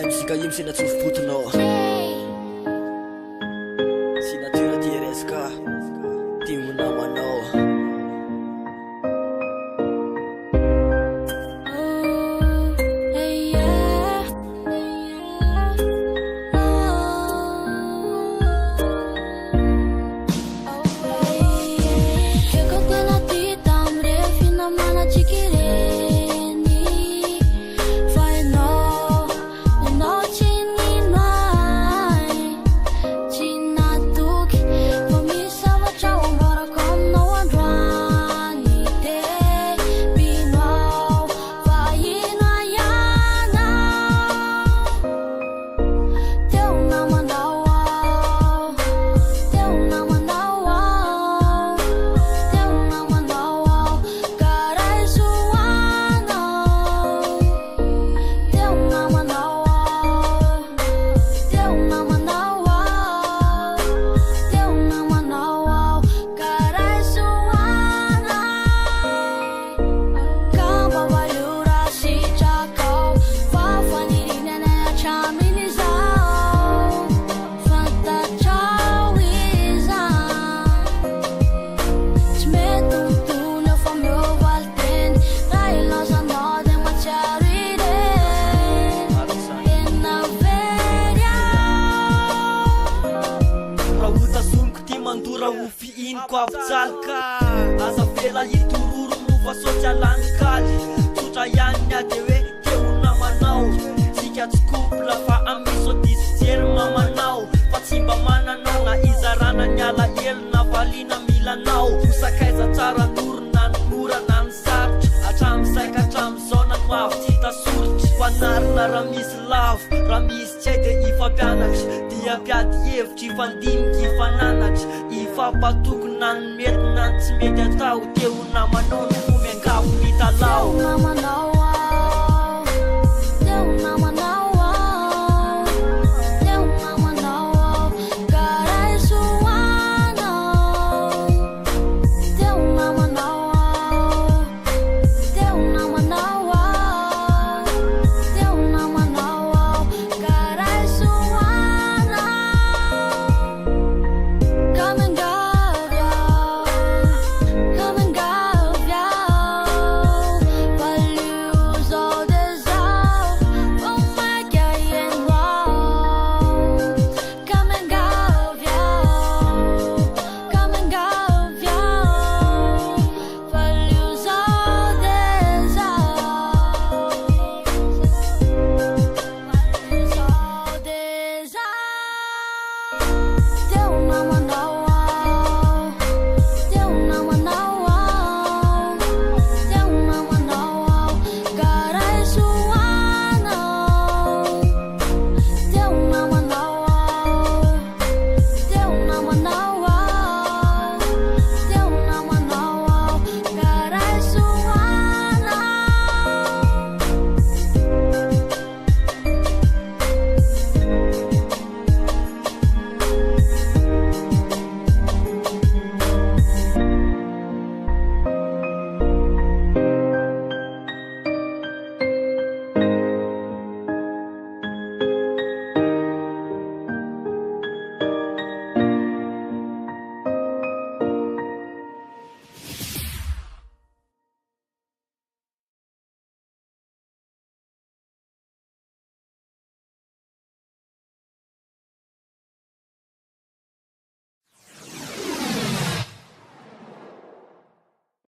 MC Kaim sinatsofopotinao Signature TRSK Timo namanao Avjalka asa fela itururu nuva socialankali sutra ihany ade hoe teo namanao sika tsy kopla fa amiso disjery mamanao fa tsy mba mananao na izarana ny alahelo na valina milanao osakaiza tsara norona ny mora na ny sarotra hatramisaika hatramizao na no avy tsy tasoritra fanarina raha misy lavo raha misy tsy hay dia ifampianatra dia mpiady hevitra ifandiniky ifananatra ifampatokona ny mety na ny tsy mety atao teo namanao